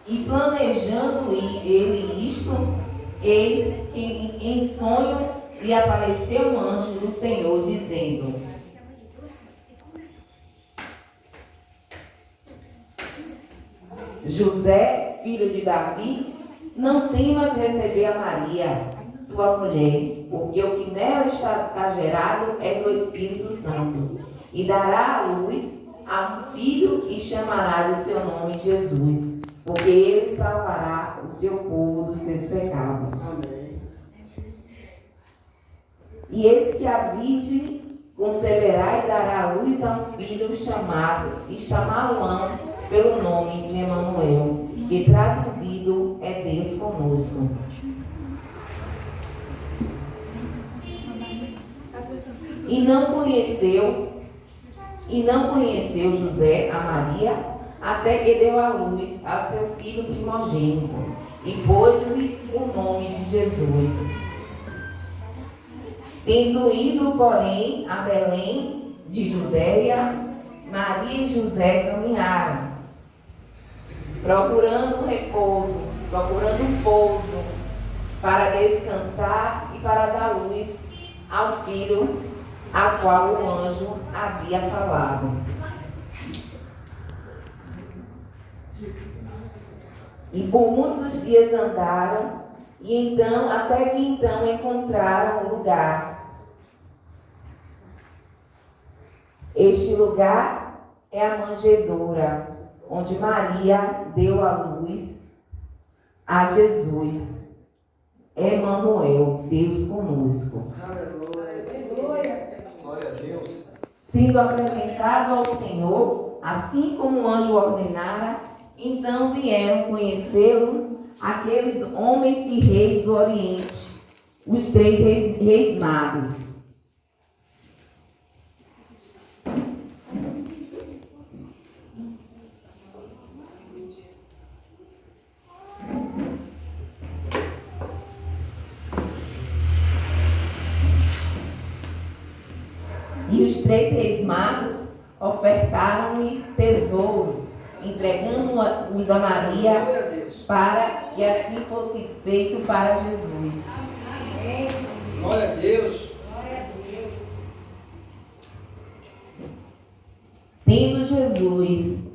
E planejando ele isto, eis que em sonho lhe apareceu um anjo do Senhor, dizendo: José, filho de Davi, não temas receber a Maria, tua mulher, porque o que nela está gerado é do Espírito Santo. E dará à luz a um filho e chamarás o seu nome Jesus, porque ele salvará o seu povo dos seus pecados. Amém. E eis que a virgem conceberá e dará à luz a um filho e chamá-lo-ão pelo nome de Emanuel, que traduzido é Deus conosco. E não conheceu José a Maria, até que deu à luz a seu filho primogênito, e pôs-lhe o nome de Jesus. Tendo ido, porém, a Belém de Judeia, Maria e José caminharam, procurando um pouso, para descansar e para dar luz ao filho a qual o anjo havia falado. E por muitos dias andaram, até que encontraram um lugar. Este lugar é a manjedoura, onde Maria deu à luz a Jesus. Emanuel, Deus conosco. Glória a Deus. Sendo apresentado ao Senhor, assim como o anjo ordenara, então vieram conhecê-lo aqueles homens e reis do Oriente, os 3 reis magos. E os 3 reis magos ofertaram-lhe tesouros, entregando-os a Maria, para que assim fosse feito para Jesus. Glória a Deus. Tendo Jesus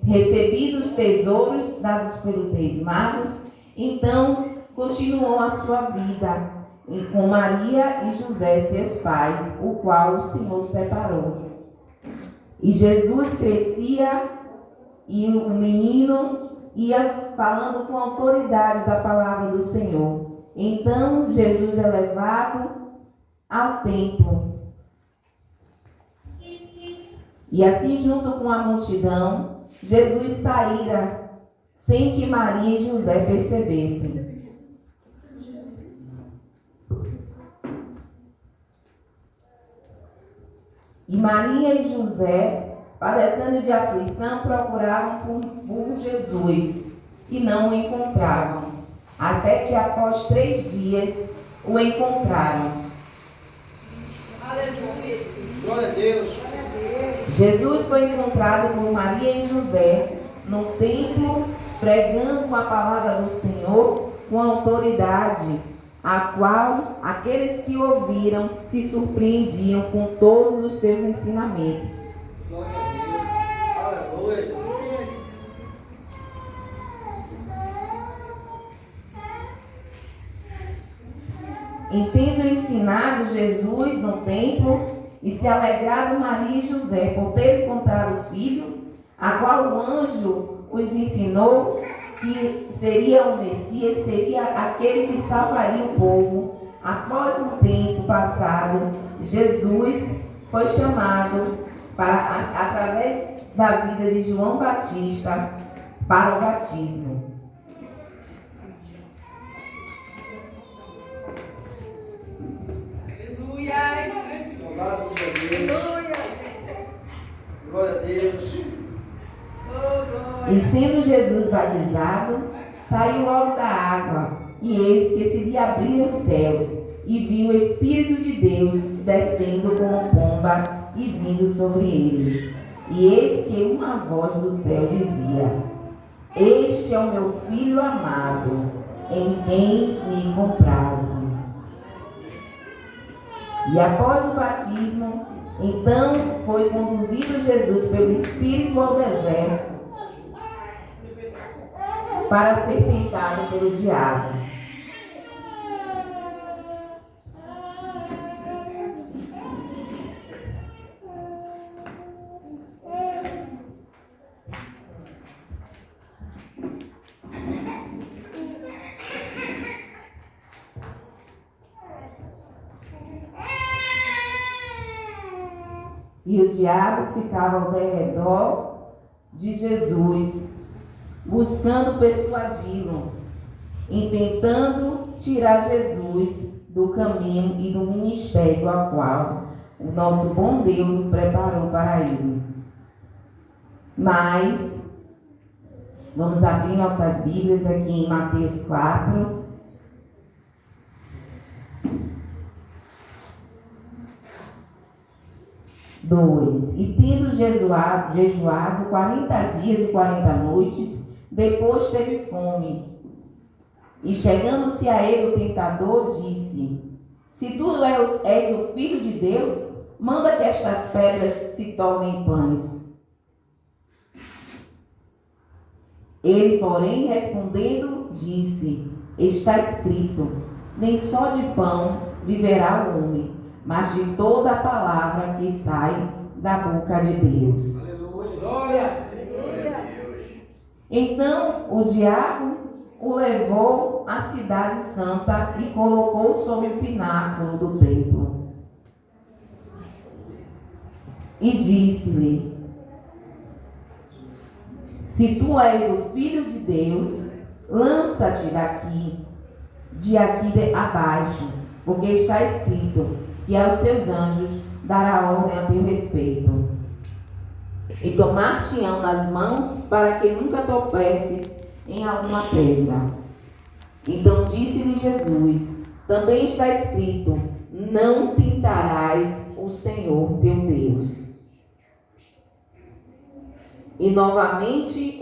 recebido os tesouros dados pelos reis magos, então continuou a sua vida com Maria e José, seus pais, o qual o Senhor separou. E Jesus crescia e o menino ia falando com autoridade da palavra do Senhor. Então Jesus é levado ao templo. E assim, junto com a multidão, Jesus saíra sem que Maria e José percebessem. E Maria e José, padecendo de aflição, procuravam por Jesus e não o encontravam, até que após 3 dias o encontraram. Aleluia. Glória a Deus. Jesus foi encontrado por Maria e José no templo, pregando a palavra do Senhor com autoridade, a qual aqueles que ouviram se surpreendiam com todos os seus ensinamentos. Glória a Deus. Aleluia. E tendo ensinado Jesus no templo, e se alegrado Maria e José por ter encontrado o filho, a qual o anjo os ensinou que seria o Messias, seria aquele que salvaria o povo. Após um tempo passado, Jesus foi chamado através da vida de João Batista para o batismo. Aleluia. Louvado seja Deus. Glória a Deus. E sendo Jesus batizado, saiu logo da água, e eis que se lhe abriram os céus, e viu o Espírito de Deus descendo como pomba e vindo sobre ele. E eis que uma voz do céu dizia: Este é o meu filho amado, em quem me comprazo. E após o batismo, então foi conduzido Jesus pelo Espírito ao deserto para ser tentado pelo diabo. E o diabo ficava ao derredor de Jesus, buscando persuadi-lo, intentando tirar Jesus do caminho e do ministério ao qual o nosso bom Deus o preparou para ele. Mas, vamos abrir nossas Bíblias aqui em Mateus 4. E tendo jejuado 40 dias e 40 noites, depois teve fome. E chegando-se a ele o tentador, disse: Se tu és o Filho de Deus, manda que estas pedras se tornem pães. Ele, porém, respondendo, disse: Está escrito, nem só de pão viverá o homem, mas de toda a palavra que sai da boca de Deus. Aleluia. Glória. Então o diabo o levou à cidade santa e colocou sobre o pináculo do templo. E disse-lhe: Se tu és o Filho de Deus, lança-te de aqui abaixo, porque está escrito que aos seus anjos dará ordem a teu respeito, e tomar-te-ão nas mãos para que nunca tropeces em alguma pedra. Então disse-lhe Jesus: Também está escrito, não tentarás o Senhor teu Deus. E novamente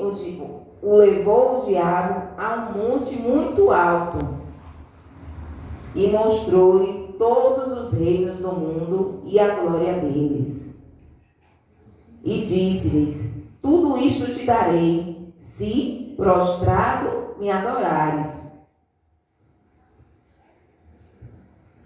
o levou o diabo a um monte muito alto e mostrou-lhe todos os reinos do mundo e a glória deles. E disse-lhes: Tudo isto te darei, se prostrado me adorares.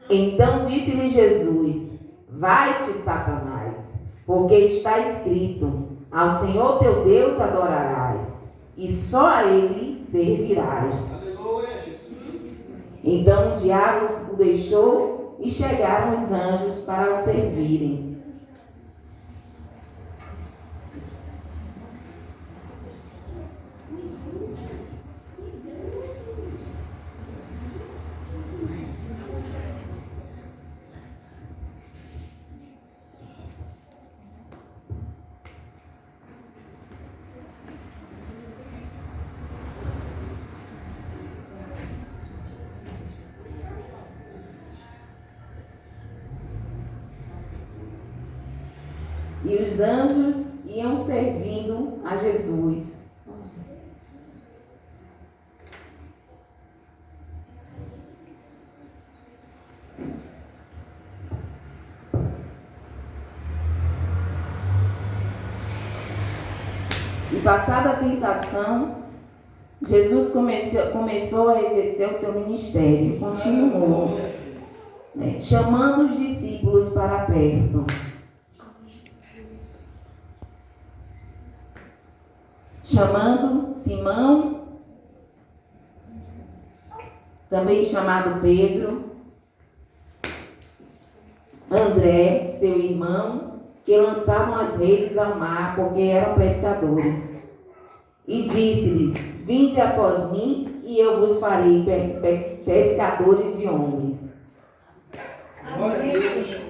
Então disse-lhe Jesus: Vai-te, Satanás, porque está escrito: Ao Senhor teu Deus adorarás, e só a Ele servirás. Aleluia, Jesus. Então o diabo o deixou e chegaram os anjos para o servirem. E os anjos iam servindo a Jesus. E passada a tentação, Jesus começou a exercer o seu ministério. Continuou, chamando os discípulos para perto. Chamando Simão, também chamado Pedro, André, seu irmão, que lançavam as redes ao mar, porque eram pescadores. E disse-lhes: Vinde após mim, e eu vos farei pescadores de homens. Glória a Deus.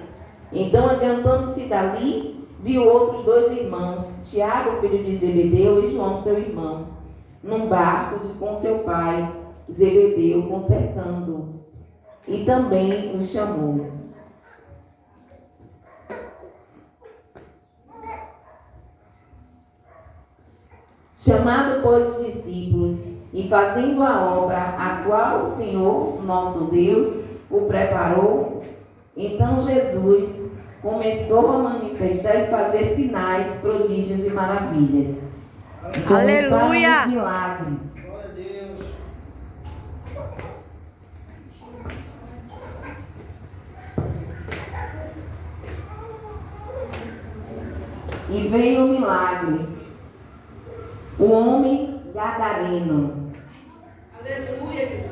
Então, adiantando-se dali, viu outros 2 irmãos, Tiago, filho de Zebedeu, e João, seu irmão, num barco com seu pai, Zebedeu, consertando. E também os chamou. Chamado, pois, os discípulos, e fazendo a obra a qual o Senhor, nosso Deus, o preparou, então Jesus começou a manifestar e fazer sinais, prodígios e maravilhas. E começaram Aleluia! os milagres. Glória a Deus. E veio o milagre. O homem gadareno. Aleluia, Jesus.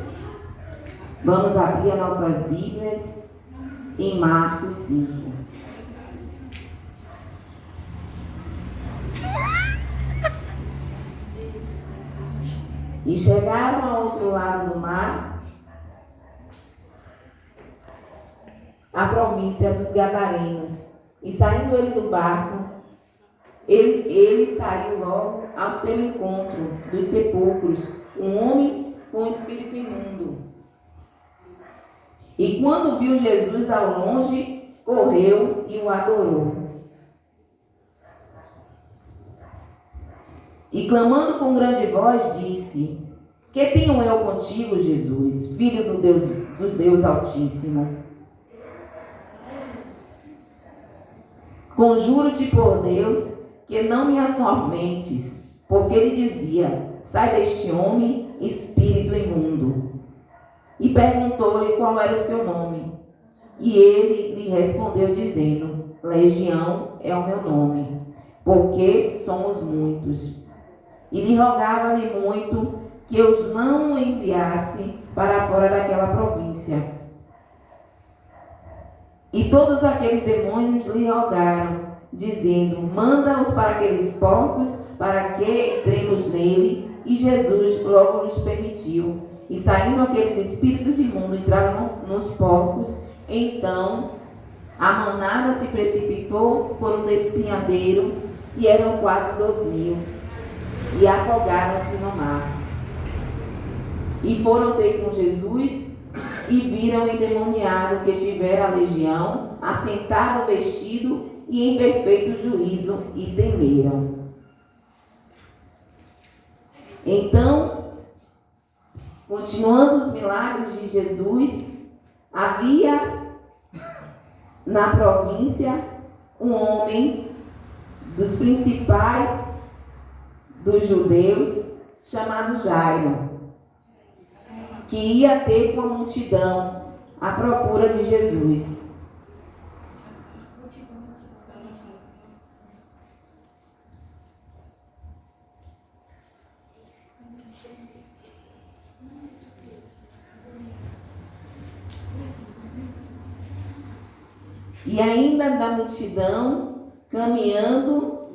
Vamos abrir as nossas Bíblias em Marcos 5. E chegaram ao outro lado do mar, a província dos Gadarenos. E saindo ele do barco, ele saiu logo ao seu encontro dos sepulcros, um homem com espírito imundo. E quando viu Jesus ao longe, correu e o adorou. E clamando com grande voz, disse: Que tenho eu contigo, Jesus, Filho do Deus Altíssimo? Conjuro-te por Deus que não me atormentes, porque ele dizia: Sai deste homem, espírito imundo. E perguntou-lhe qual era o seu nome. E ele lhe respondeu dizendo: Legião é o meu nome, porque somos muitos. E lhe rogava-lhe muito que os não o enviasse para fora daquela província. E todos aqueles demônios lhe rogaram, dizendo: Manda-os para aqueles porcos, para que entremos nele. E Jesus logo lhes permitiu. E saindo aqueles espíritos imundos, entraram nos porcos. Então a manada se precipitou por um despenhadeiro, e eram quase 2.000, e afogaram-se no mar. E foram ter com Jesus, e viram o endemoniado que tivera a legião, assentado, vestido e em perfeito juízo, e temeram. Então, continuando os milagres de Jesus, havia na província um homem dos principais dos judeus, chamado Jairo, que ia ter com a multidão à procura de Jesus. E ainda da multidão, caminhando,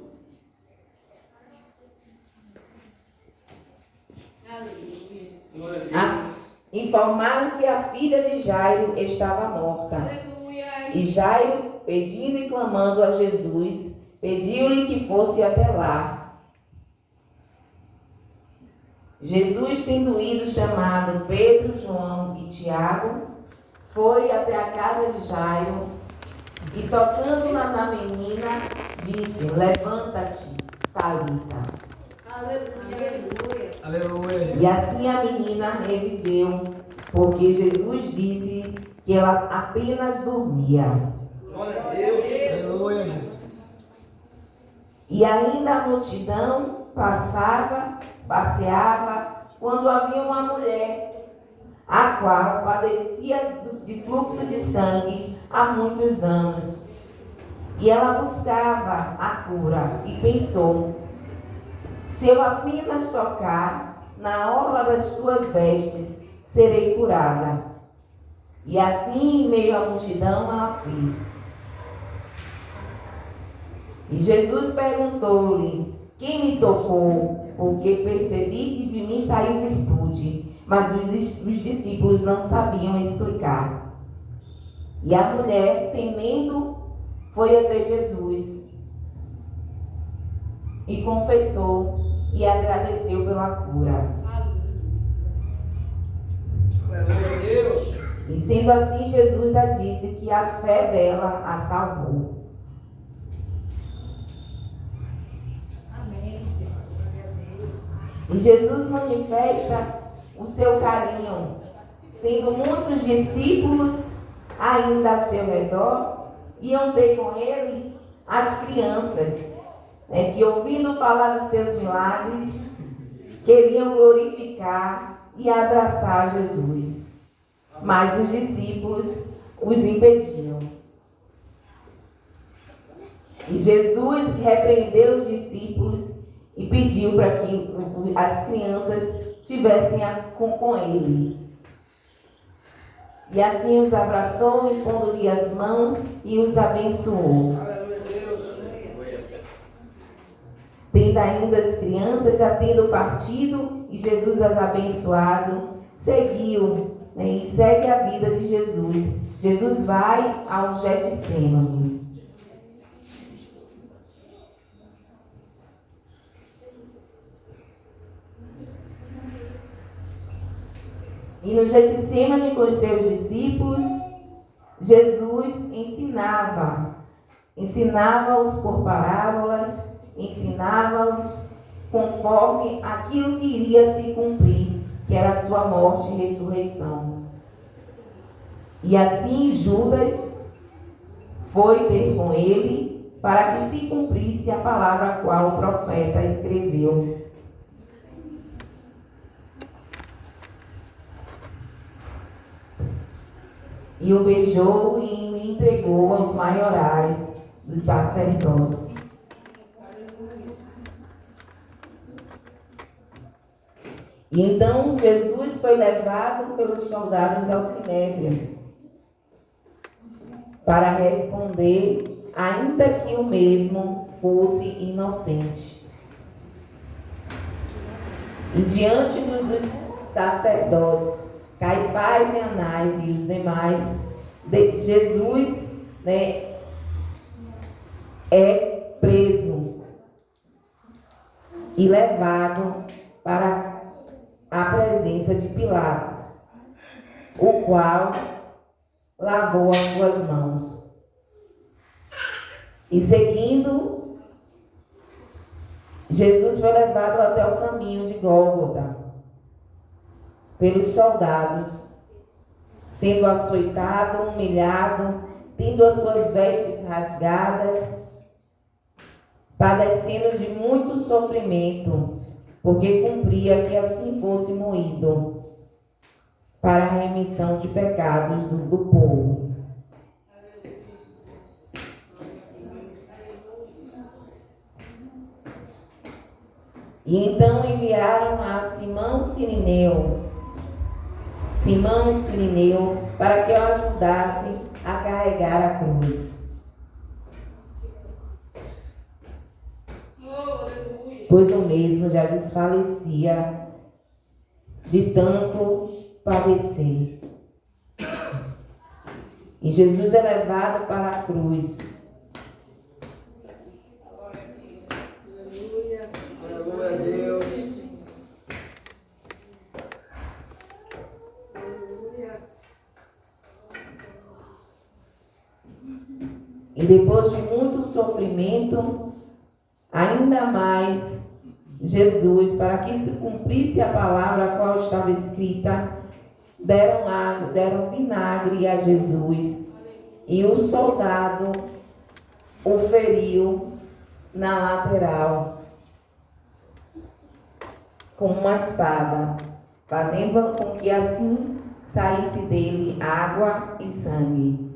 informaram que a filha de Jairo estava morta. Aleluia. E Jairo, pedindo e clamando a Jesus, pediu-lhe que fosse até lá. Jesus, tendo ido, chamado Pedro, João e Tiago, foi até a casa de Jairo e, tocando na menina, disse: Levanta-te, Talita. Aleluia. Aleluia. E assim a menina reviveu, porque Jesus disse que ela apenas dormia. Glória a Deus. Aleluia, Jesus. E ainda a multidão passeava, quando havia uma mulher, a qual padecia de fluxo de sangue há muitos anos. E ela buscava a cura e pensou: se eu apenas tocar na orla das tuas vestes, serei curada. E assim, em meio à multidão, ela fez. E Jesus perguntou-lhe: quem me tocou? Porque percebi que de mim saiu virtude. Mas os discípulos não sabiam explicar. E a mulher, temendo, foi até Jesus e confessou e agradeceu pela cura. Glória a Deus. E sendo assim, Jesus a disse que a fé dela a salvou. Amém, Senhor. Glória a E Jesus manifesta o seu carinho, tendo muitos discípulos ainda ao seu redor, iam ter com ele as crianças, que ouvindo falar dos seus milagres, queriam glorificar e abraçar Jesus. Mas os discípulos os impediam. E Jesus repreendeu os discípulos e pediu para que as crianças estivessem com ele. E assim os abraçou, impondo-lhe as mãos e os abençoou. Aleluia, Deus. Tendo ainda as crianças, já tendo partido, e Jesus as abençoado, seguiu, e segue a vida de Jesus. Jesus vai ao Getsêmani. E no Getsêmani, com os seus discípulos, Jesus ensinava-os por parábolas, ensinava-os conforme aquilo que iria se cumprir, que era a sua morte e ressurreição. E assim Judas foi ter com ele, para que se cumprisse a palavra a qual o profeta escreveu. E o beijou e o entregou aos maiorais dos sacerdotes. E então Jesus foi levado pelos soldados ao sinédrio para responder, ainda que o mesmo fosse inocente. E diante dos sacerdotes, Caifás e Anás e os demais, Jesus é preso e levado para a presença de Pilatos, o qual lavou as suas mãos. E seguindo, Jesus foi levado até o caminho de Gólgota pelos soldados, sendo açoitado, humilhado, tendo as suas vestes rasgadas, padecendo de muito sofrimento, porque cumpria que assim fosse moído para a remissão de pecados do povo. E então enviaram a Simão Sirineu, para que o ajudasse a carregar a cruz. Pois o mesmo já desfalecia de tanto padecer. E Jesus é levado para a cruz. Aleluia, Deus. E depois de muito sofrimento, ainda mais Jesus, para que se cumprisse a palavra a qual estava escrita, deram vinagre a Jesus. E o soldado o feriu na lateral com uma espada, fazendo com que assim saísse dele água e sangue.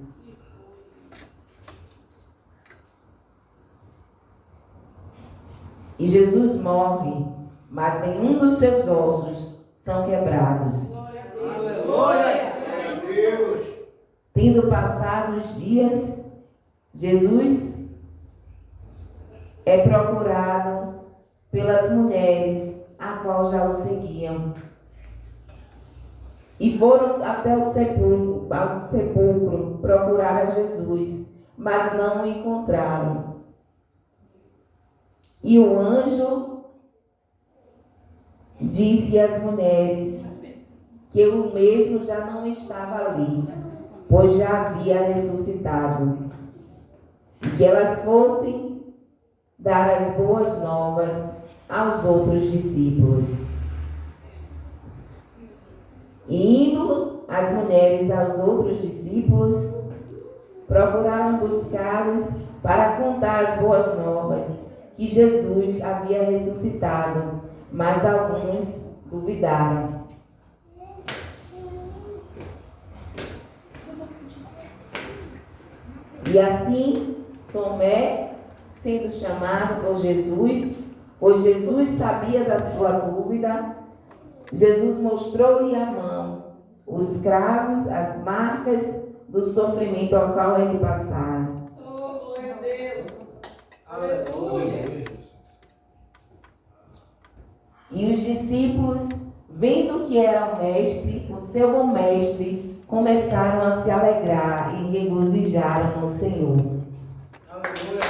E Jesus morre, mas nenhum dos seus ossos são quebrados. Aleluia, Deus. Tendo passado os dias, Jesus é procurado pelas mulheres a qual já o seguiam. E foram até o sepulcro procurar a Jesus, mas não o encontraram. E o anjo disse às mulheres que o mesmo já não estava ali, pois já havia ressuscitado, e que elas fossem dar as boas novas aos outros discípulos. E indo as mulheres aos outros discípulos, procuraram buscá-los para contar as boas novas, que Jesus havia ressuscitado, mas alguns duvidaram. E assim, Tomé, sendo chamado por Jesus, pois Jesus sabia da sua dúvida, Jesus mostrou-lhe a mão, os cravos, as marcas do sofrimento ao qual ele passara. Oh, glória a Deus. Aleluia. E os discípulos, vendo que era o mestre, o seu bom mestre, começaram a se alegrar e regozijaram no Senhor. Aleluia.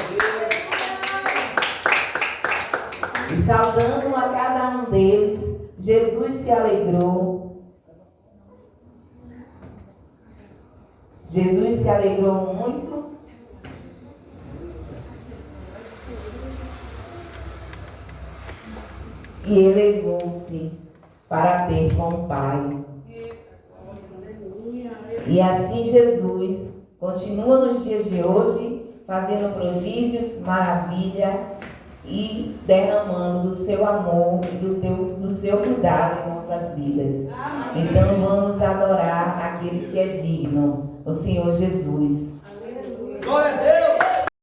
E saudando a cada um deles, Jesus se alegrou. Jesus se alegrou muito. E elevou-se para ter com o Pai. E assim Jesus continua nos dias de hoje, fazendo prodígios, maravilha e derramando do seu amor e do seu cuidado em nossas vidas. Então vamos adorar aquele que é digno, o Senhor Jesus. Glória a Deus.